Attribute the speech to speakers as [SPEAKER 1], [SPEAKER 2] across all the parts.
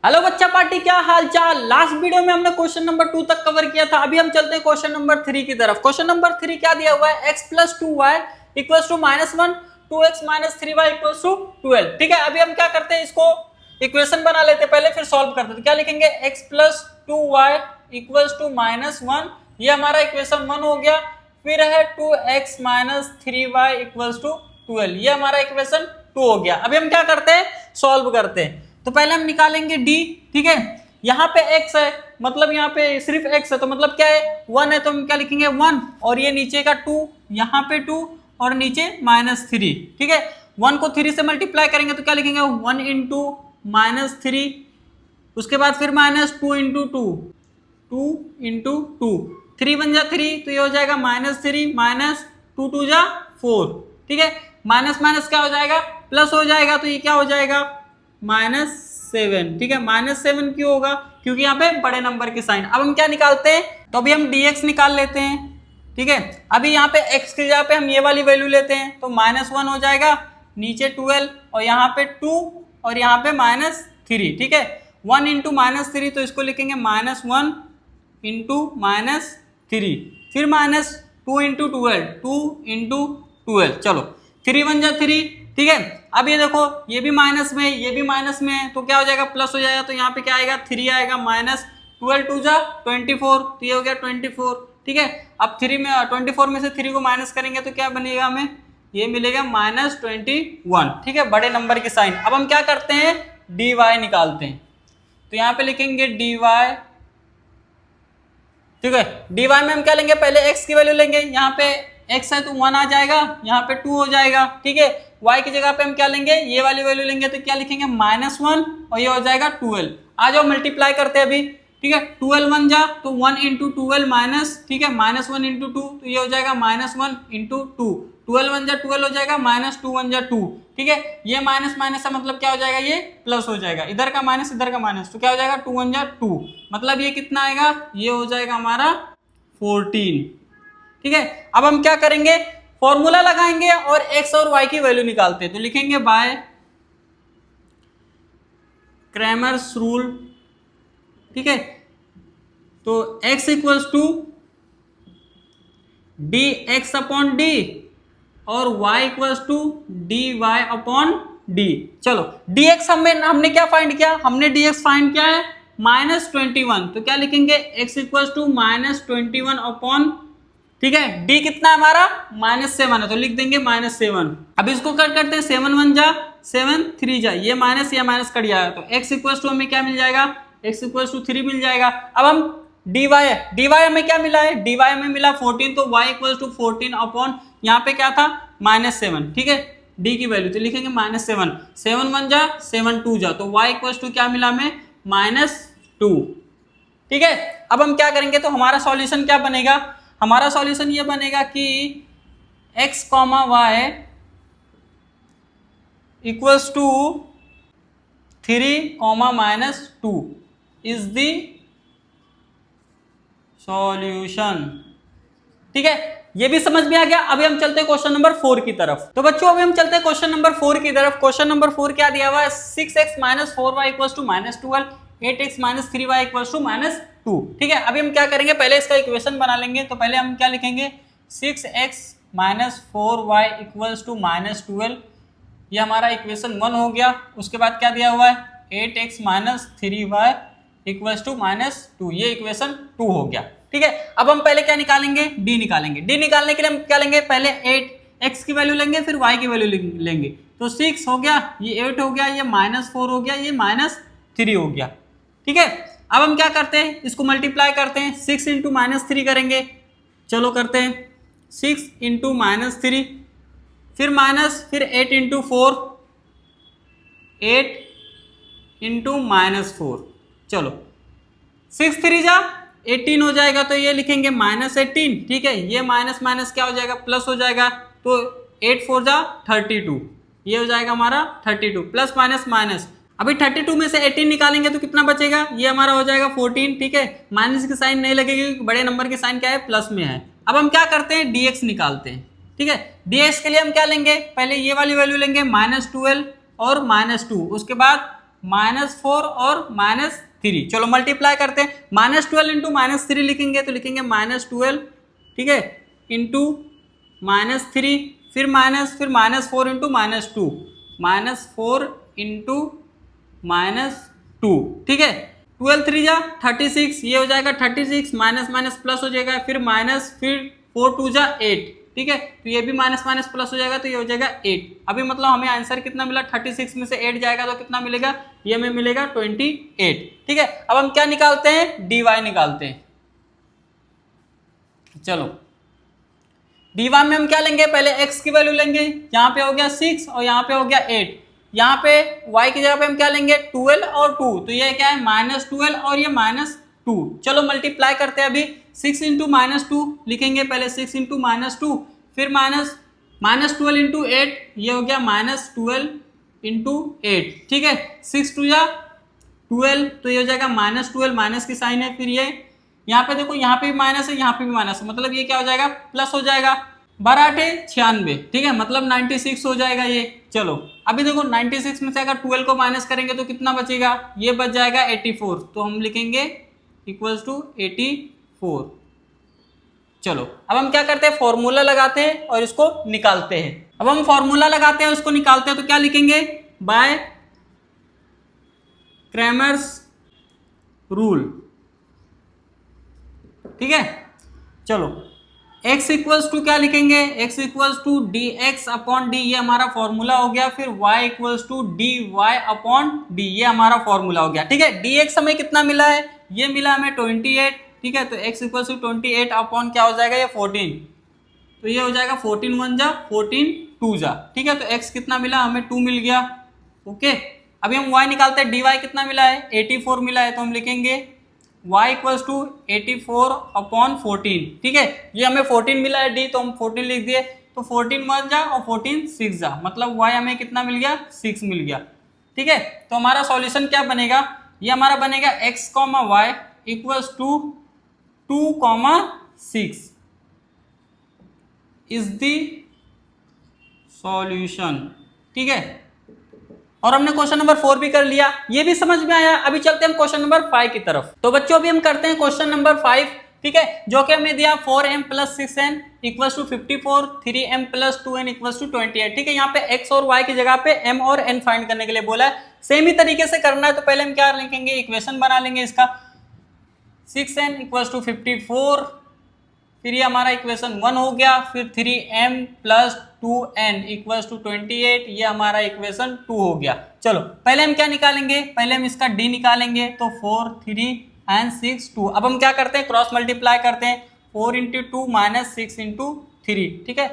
[SPEAKER 1] Hello बच्चा party, क्या हाल चाल। लास्ट वीडियो में हमने क्वेश्चन नंबर 2 तक कवर किया था। अभी हम चलते हैं क्वेश्चन नंबर 3 की तरफ। क्वेश्चन नंबर 3 क्या दिया हुआ है, x plus 2y equals to -1, 2x minus 3y equals to 12। ठीक है, अभी हम क्या करते हैं, इसको इक्वेशन बना लेते हैं पहले, फिर सॉल्व करते हैं। तो क्या लिखेंगे, x plus 2y equals to -1, ये हमारा इक्वेशन 1 हो गया। फिर है 2x minus 3y equals to 12, ये हमारा इक्वेशन 2 हो गया। अभी हम क्या करते हैं, सॉल्व करते हैं। तो पहले हम निकालेंगे d। ठीक है, यहाँ पे x है, मतलब यहाँ पे सिर्फ x है, तो मतलब क्या है, 1 है, तो हम क्या लिखेंगे 1, और ये नीचे का 2, यहाँ पे 2 और नीचे -3। ठीक है, 1 को 3 से मल्टीप्लाई करेंगे तो क्या लिखेंगे, 1 इंटू -3, उसके बाद फिर -2 इंटू 2, 2 इंटू 2, 3 बन जा 3, तो ये हो जाएगा -3 माइनस 2 2 जा 4। ठीक है, माइनस माइनस क्या हो जाएगा, प्लस हो जाएगा, तो ये क्या हो जाएगा -7। ठीक है, -7 क्यों होगा, क्योंकि यहाँ पे बड़े नंबर की साइन। अब हम क्या निकालते हैं, तो अभी हम dx निकाल लेते हैं। ठीक है, अभी यहाँ पे x की जगह पे हम ये वाली वैल्यू लेते हैं, तो -1 हो जाएगा, नीचे 12 और यहाँ पे 2 और यहाँ पे -3। ठीक है, 1 इंटू -3, तो इसको लिखेंगे -1 इंटू -3, फिर -2 इंटू 12, 2 इंटू 12, चलो 3 बन जा 3। ठीक है, अब ये देखो, ये भी माइनस में, ये भी माइनस में है, तो क्या हो जाएगा, प्लस हो जाएगा, तो यहाँ पे क्या आएगा, 3 आएगा, -12 2 जा 24, तो ये हो गया 24। ठीक है, अब 3 में 24 में से 3 को माइनस करेंगे तो क्या बनेगा, हमें ये मिलेगा -21। ठीक है, बड़े नंबर की साइन। अब हम क्या करते हैं, dy निकालते हैं। तो यहाँ पे लिखेंगे dy। ठीक है, dy में हम क्या लेंगे, पहले x की वैल्यू लेंगे, यहाँ पे x है तो 1 आ जाएगा, यहाँ पे 2 हो जाएगा। ठीक है, y की जगह पे हम क्या लेंगे, ये वाली वैल्यू लेंगे, तो क्या लिखेंगे -1 और ये हो जाएगा 12। आ जाओ मल्टीप्लाई करते हैं अभी। ठीक है, 12 1 जा तो 1 इंटू 12 माइनस, ठीक है, -1 इंटू 2, तो ये हो जाएगा -1 इंटू 2, 12 1 जा 12 हो जाएगा, -2 1 जा 2। ठीक है, ये माइनस माइनस है, मतलब क्या हो जाएगा, ये प्लस हो जाएगा, इधर का माइनस इधर का माइनस, तो क्या हो जाएगा 2 1 जा 2, मतलब ये कितना आएगा, ये हो जाएगा हमारा 14। ठीक है, अब हम क्या करेंगे, फॉर्मूला लगाएंगे और x और y की वैल्यू निकालते हैं। तो लिखेंगे बाय क्रैमर्स रूल। ठीक है, तो x equals to D X upon D और y equals to D Y upon D. चलो dx हमने क्या फाइंड किया, हमने dx फाइंड किया है -21, तो क्या लिखेंगे, x इक्वल्स टू -21 अपॉन, ठीक है, d कितना है हमारा -7 है, तो लिख देंगे -7। अब इसको कट करते हैं, 7 1 जा 7 3 जा, ये माइनस या माइनस कट जाएगा, तो x इक्वल्स टू हमें क्या मिल जाएगा, x इक्वल्स टू 3 मिल जाएगा। अब हम dy हमें क्या मिला है, dy हमें मिला 14, तो y इक्वल्स टू 14 अपॉन, यहाँ पे क्या था -7। ठीक है, d की वैल्यू तो लिखेंगे -7, 7 1 जा 7 2 जा, तो y इक्वल्स टू क्या मिला हमें -2। ठीक है, अब हम क्या करेंगे, तो हमारा सॉल्यूशन क्या बनेगा, हमारा सॉल्यूशन ये बनेगा कि x, y equals to 3, -2 is the solution. ठीक है, ये भी समझ में आ गया। अभी हम चलते हैं क्वेश्चन नंबर 4 की तरफ। तो बच्चों अभी हम चलते हैं क्वेश्चन नंबर 4 की तरफ। क्वेश्चन नंबर 4 क्या दिया हुआ है, 6x minus 4y equals to -12, 8x minus 3y equals to -2। ठीक है, अभी हम क्या करेंगे, पहले इसका इक्वेशन बना लेंगे। तो पहले हम क्या लिखेंगे, 6x minus 4y equals to -12, ये हमारा इक्वेशन 1 हो गया। उसके बाद क्या दिया हुआ है, 8x minus 3y equals to -2, ये इक्वेशन 2 हो गया। ठीक है, अब हम पहले क्या निकालेंगे, d निकालेंगे। d निकालने के लिए हम क्या लेंगे, पहले 8x की वैल्यू लेंगे, फिर y की वैल्यू लेंगे, तो 6 हो गया, ये 8 हो गया, ये -4 हो गया, ये -3 हो गया। ठीक है, अब हम क्या करते हैं, इसको मल्टीप्लाई करते हैं, 6 इंटू -3 करेंगे। चलो करते हैं, 6 इंटू -3, फिर माइनस, फिर 8 इंटू 4, 8 इंटू -4, चलो 6 3 जा 18 हो जाएगा, तो ये लिखेंगे -18। ठीक है, ये माइनस माइनस क्या हो जाएगा, प्लस हो जाएगा, तो 8 4 जा 32, ये हो जाएगा हमारा 32, प्लस माइनस माइनस। अभी 32 में से 18 निकालेंगे तो कितना बचेगा, ये हमारा हो जाएगा 14। ठीक है, माइनस की साइन नहीं लगेगी क्योंकि बड़े नंबर की साइन क्या है, प्लस में है। अब हम क्या करते हैं, dx निकालते हैं। ठीक है, dx के लिए हम क्या लेंगे, पहले ये वाली वैल्यू लेंगे -12 और -2, उसके बाद -4 और -3। चलो मल्टीप्लाई करते हैं, -12 इंटू -3 लिखेंगे तो लिखेंगे -12, ठीक है, इंटू -3, फिर -4 इंटू -2, -4 इंटू -2, ठीक है। 12 3 जा 36, ये हो जाएगा 36, माइनस माइनस प्लस हो जाएगा, फिर माइनस, फिर 4 2 जा 8, ठीक है, तो ये भी माइनस माइनस प्लस हो जाएगा, तो ये हो जाएगा 8। अभी मतलब हमें आंसर कितना मिला, 36 में से 8 जाएगा तो कितना मिलेगा, ये हमें मिलेगा 28, ठीक है। अब हम क्या निकालते हैं, dy निकालते हैं। चलो dy में हम क्या लेंगे, पहले x की वैल्यू लेंगे, यहाँ पे हो गया 6 और यहाँ पे हो गया 8, यहाँ पे y की जगह पे हम क्या लेंगे 12 और 2, तो ये क्या है -12 और ये -2। चलो मल्टीप्लाई करते हैं, अभी 6 इंटू -2 लिखेंगे, पहले 6 इंटू -2, फिर -12 इंटू 8, ये हो गया -12 इंटू 8, ठीक है। 6 2 जा 12, तो ये हो जाएगा -12, माइनस की साइन है, फिर ये यहाँ पे देखो, यहाँ पे भी माइनस है, यहाँ पे भी माइनस है, मतलब ये क्या हो जाएगा, प्लस हो जाएगा। 12 8 96, ठीक है, मतलब 96 हो जाएगा ये। चलो अभी देखो 96 में से अगर 12 को माइनस करेंगे तो कितना बचेगा, ये बच जाएगा 84, तो हम लिखेंगे इक्वल्स टू 84। चलो अब हम क्या करते हैं, फॉर्मूला लगाते हैं और इसको निकालते हैं। अब हम फॉर्मूला लगाते हैं, उसको निकालते हैं, तो क्या लिखेंगे, बाय क्रैमर्स रूल, ठीक है। चलो x इक्वल्स टू क्या लिखेंगे, x equals to D X upon D, ये हमारा फॉर्मूला हो गया, फिर y equals to D Y upon D, ये हमारा फॉर्मूला हो गया, ठीक है। dx हमें कितना मिला है, ये मिला हमें 28, ठीक है, तो x इक्वल्स टू 28 अपॉन क्या हो जाएगा, ये 14, तो ये हो जाएगा 14 1 जा 14 2 जा, ठीक है, तो x कितना मिला हमें 2 मिल गया, ओके। अभी हम y निकालते हैं, dy कितना मिला है 84 मिला है, तो हम लिखेंगे y इक्वल्स टू 84 अपॉन 14, ठीक है, ये हमें 14 मिला है d, तो हम 14 लिख दिए, तो 14 1 जा और 14 6 जा, मतलब y हमें कितना मिल गया 6 मिल गया, ठीक है। तो हमारा सॉल्यूशन क्या बनेगा, ये हमारा बनेगा x, y equals to 2, 6 is the solution, ठीक है। और हमने क्वेश्चन नंबर 4 भी कर लिया, ये भी समझ में आया। अभी चलते हैं हम क्वेश्चन नंबर 5 की तरफ। तो बच्चों अभी हम करते हैं क्वेश्चन नंबर 5, ठीक है, जो कि हमें दिया 4m plus 6n equals to 54, 3m plus 2n equals to 28, ठीक है। यहाँ पे x और y की जगह पे m और n फाइंड करने के लिए बोला है। सेम ही तरीके से करना है, तो पहले हम क्या लिखेंगे, इक्वेशन बना लेंगे इसका, 6n इक्वल्स टू 54, फिर ये हमारा इक्वेशन 1 हो गया, फिर 3m plus 2n equals to 28, ये हमारा इक्वेशन 2 हो गया। चलो पहले हम क्या निकालेंगे, पहले हम इसका d निकालेंगे, तो 4 3 एंड 6 2। अब हम क्या करते हैं, क्रॉस मल्टीप्लाई करते हैं, 4 इंटू 2 माइनस 6 इंटू 3, ठीक है,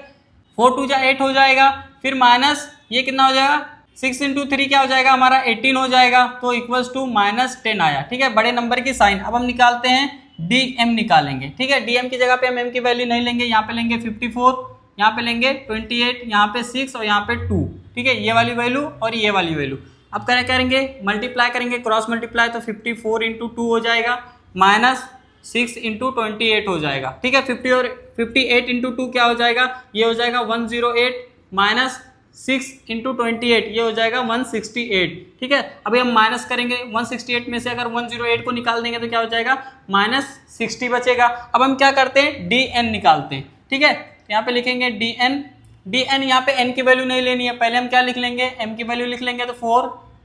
[SPEAKER 1] 4 2 जा 8 हो जाएगा, फिर माइनस ये कितना हो जाएगा, 6 इंटू 3 क्या हो जाएगा हमारा 18 हो जाएगा, तो इक्वल्स टू -10 आया, ठीक है, बड़े नंबर की साइन। अब हम निकालते हैं dm निकालेंगे, ठीक है, dm की जगह पे हम m की वैल्यू नहीं लेंगे, यहाँ पे लेंगे 54, यहाँ पे लेंगे 28, यहाँ पे 6 और यहाँ पे 2, ठीक है, ये वाली वैल्यू और ये वाली वैल्यू। अब क्या करेंगे, मल्टीप्लाई करेंगे, क्रॉस मल्टीप्लाई, तो 54 इंटू 2 हो जाएगा, माइनस 6 इंटू 28 हो जाएगा, ठीक है, 50 और 58 इंटू 2 क्या हो जाएगा, ये हो जाएगा 108, माइनस 6 इंटू 28, ये हो जाएगा 168, ठीक है। अभी हम माइनस करेंगे, 168 में से अगर 108 को निकाल देंगे तो क्या हो जाएगा, -60 बचेगा। अब हम क्या करते हैं, dn निकालते हैं, ठीक है, यहाँ पे लिखेंगे dn, यहाँ पे n की वैल्यू नहीं लेनी है, पहले हम क्या लिख लेंगे, m की वैल्यू लिख लेंगे, तो 4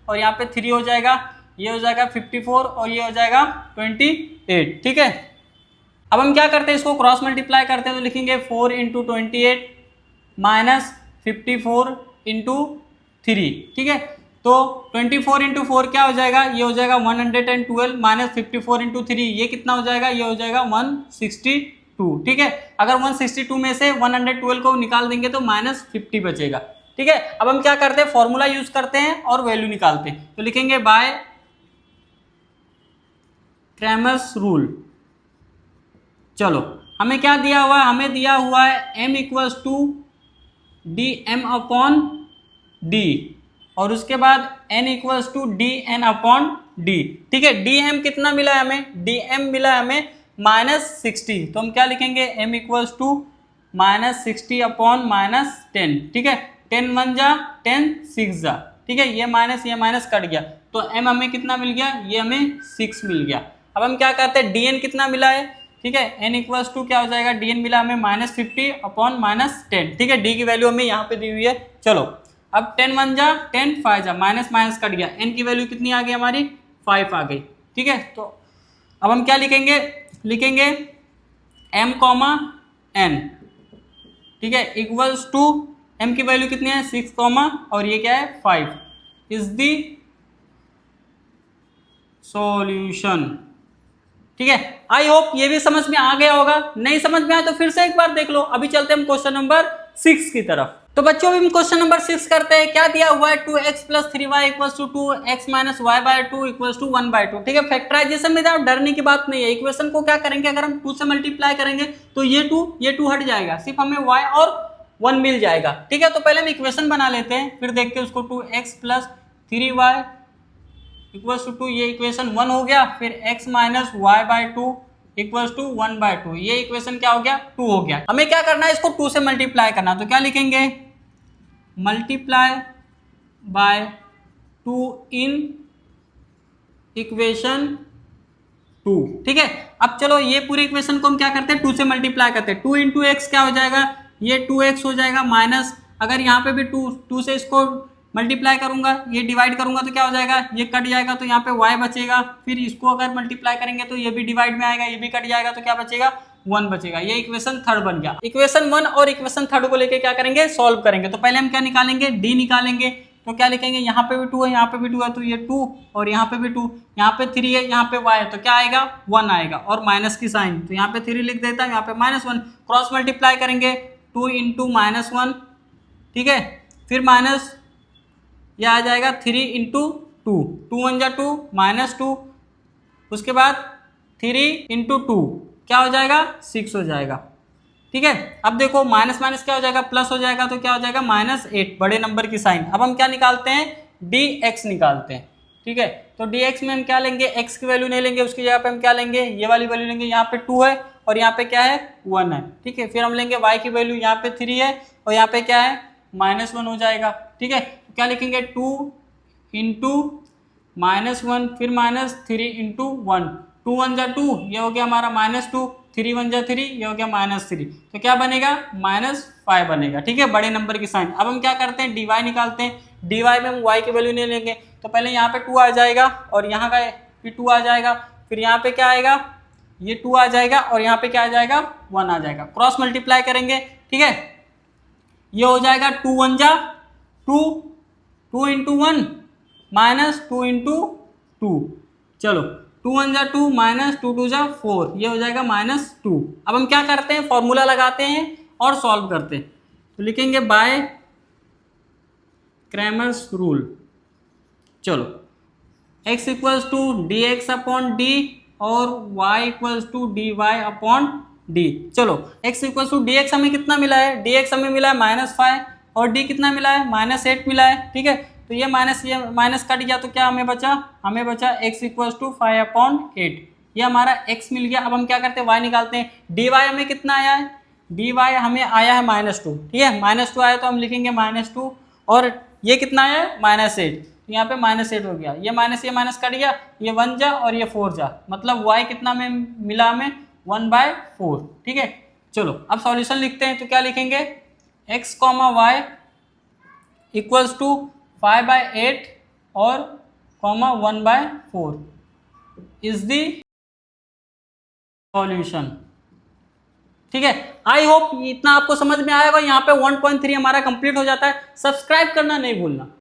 [SPEAKER 1] और यहाँ पे 3 हो जाएगा, ये हो जाएगा 54 और ये हो जाएगा 28, ठीक है। अब हम क्या करते हैं, इसको क्रॉस मल्टीप्लाई करते हैं, तो लिखेंगे 4 इंटू 28 माइनस 54 इंटू 3, ठीक है, तो 24 इंटू 4 क्या हो जाएगा, ये हो जाएगा 112 माइनस 54 इंटू 3, ये कितना हो जाएगा, ये हो जाएगा 162, ठीक है। अगर 162 में से 112 को निकाल देंगे तो -50 बचेगा, ठीक है। अब हम क्या करते हैं, फॉर्मूला यूज करते हैं और वैल्यू निकालते हैं, तो लिखेंगे बाय क्रैमर्स रूल। चलो हमें क्या दिया हुआ है, हमें दिया हुआ है m equals to dm upon d और उसके बाद n equals to dn upon d, ठीक है। dm कितना मिला है हमें, dm मिला है हमें -60, तो हम क्या लिखेंगे, m इक्वल्स टू -60 अपॉन -10, ठीक है, 10 1 जा 10 6 जा, ठीक है, ये माइनस कट गया, तो m हमें कितना मिल गया, ये हमें 6 मिल गया। अब हम क्या करते हैं, dn कितना मिला है, ठीक है, n इक्वल्स टू क्या हो जाएगा, dn मिला हमें -50 अपॉन -10, ठीक है, d की वैल्यू हमें यहाँ पे दी हुई है। चलो अब 10 1 जा 10 5 जा माइनस माइनस कट गया, n की वैल्यू कितनी आ गई हमारी 5 आ गई, ठीक है। तो अब हम क्या लिखेंगे m कॉमा n, ठीक है, इक्वल्स टू m की वैल्यू कितनी है 6 कॉमा और ये क्या है 5 इज दी सॉल्यूशन, ठीक है। आई होप ये भी समझ में आ गया होगा, नहीं समझ में आया तो फिर से एक बार देख लो। अभी चलते हैं हम क्वेश्चन नंबर 6 की तरफ। तो बच्चों अभी हम क्वेश्चन नंबर 6 करते हैं। क्या दिया हुआ है 2x + 3y = 2x - y/2 = 1/2, ठीक है। फैक्टराइजेशन में डरने की बात नहीं है। इक्वेशन को क्या करेंगे, अगर हम 2 से मल्टीप्लाई करेंगे तो ये 2 हट जाएगा, सिर्फ हमें y और 1 मिल जाएगा, ठीक है। तो पहले हम इक्वेशन बना लेते हैं, फिर देखते हैं उसको। 2x + 3y = 2, ये इक्वेशन 1 हो गया। फिर x - y/2 = 1/2, ये इक्वेशन क्या हो गया 2 हो गया। हमें क्या करना है, इसको 2 से मल्टीप्लाई करना, तो क्या लिखेंगे, मल्टीप्लाई बाय 2 इन इक्वेशन 2, ठीक है। अब चलो ये पूरी इक्वेशन को हम क्या करते हैं 2 से मल्टीप्लाई करते हैं। 2 × x क्या हो जाएगा, ये 2x हो जाएगा माइनस, अगर यहाँ पे भी 2 से इसको मल्टीप्लाई करूंगा, ये डिवाइड करूंगा तो क्या हो जाएगा, ये कट जाएगा तो यहाँ पे y बचेगा। फिर इसको अगर मल्टीप्लाई करेंगे तो ये भी डिवाइड में आएगा, ये भी कट जाएगा तो क्या बचेगा 1 बचेगा। ये इक्वेशन 3 बन गया। इक्वेशन 1 और इक्वेशन 3 को लेके क्या करेंगे, सॉल्व करेंगे। तो पहले हम क्या निकालेंगे, d निकालेंगे। तो क्या लिखेंगे, यहाँ पे भी 2 है, यहाँ पे भी 2 है, तो ये 2 और यहाँ पे भी 2, यहाँ पे 3 है, यहाँ पे y है, तो क्या आएगा 1 आएगा और माइनस की साइन, तो यहाँ पे 3 लिख देता है, यहाँ पे -1। क्रॉस मल्टीप्लाई करेंगे 2 × -1, ठीक है। फिर माइनस ये आ जाएगा 3 × 2, 2 1 जा 2 -2, उसके बाद 3 × 2 क्या हो जाएगा 6 हो जाएगा, ठीक है। अब देखो माइनस माइनस क्या हो जाएगा, प्लस हो जाएगा, तो क्या हो जाएगा -8, बड़े नंबर की साइन। अब हम क्या निकालते हैं, dx निकालते हैं, ठीक है। तो dx में हम क्या लेंगे, x की वैल्यू नहीं लेंगे, उसकी जगह पे हम क्या लेंगे, ये वाली वैल्यू लेंगे। यहाँ पे 2 है और यहाँ पे क्या है 1 है, ठीक है। फिर हम लेंगे y की वैल्यू, यहाँ पे 3 है और यहाँ पे क्या है -1 हो जाएगा, ठीक है। तो क्या लिखेंगे 2 × -1, फिर -3 × 1, 2 1 जा 2, ये हो गया हमारा -2, 3 1 जा 3, ये हो गया -3, तो क्या बनेगा -5 बनेगा, ठीक है, बड़े नंबर की साइन। अब हम क्या करते हैं, dy निकालते हैं। dy में हम y की वैल्यू नहीं लेंगे, तो पहले यहाँ पे 2 आ जाएगा और यहाँ का भी 2 आ जाएगा, फिर यहाँ पे क्या आएगा, ये 2 आ जाएगा और यहाँ पे क्या आ जाएगा 1 आ जाएगा। क्रॉस मल्टीप्लाई करेंगे, ठीक है, ये हो जाएगा 2 1 जा 2, 2 × 1 -2 × 2, चलो 2 1 जा 2 -2 2 जा 4, ये हो जाएगा -2। अब हम क्या करते हैं, फॉर्मूला लगाते हैं और सॉल्व करते हैं। तो लिखेंगे बाय क्रैमर्स रूल। चलो x = dx अपॉन d और y = dy/d। चलो x = dx हमें कितना मिला है, dx हमें मिला है -5 और d कितना मिला है -8 मिला है, ठीक है। तो ये माइनस कट गया, तो क्या हमें बचा, x = 5/8, ये हमारा x मिल गया। अब हम क्या करते हैं, y निकालते हैं। dy हमें कितना आया है, dy हमें आया है -2, ठीक है, -2 आया तो हम लिखेंगे -2 और ये कितना आया है -8, तो यहाँ पे -8 हो गया। ये माइनस कट गया, ये 1 जा और ये 4 जा, मतलब y कितना में मिला हमें 1/4, ठीक है। चलो अब सॉल्यूशन लिखते हैं। तो क्या लिखेंगे, x, y = 5/8 और 1/4 इज द सॉल्यूशन, ठीक है। आई होप इतना आपको समझ में आएगा। यहाँ पे 1.3 हमारा कंप्लीट हो जाता है। सब्सक्राइब करना नहीं भूलना।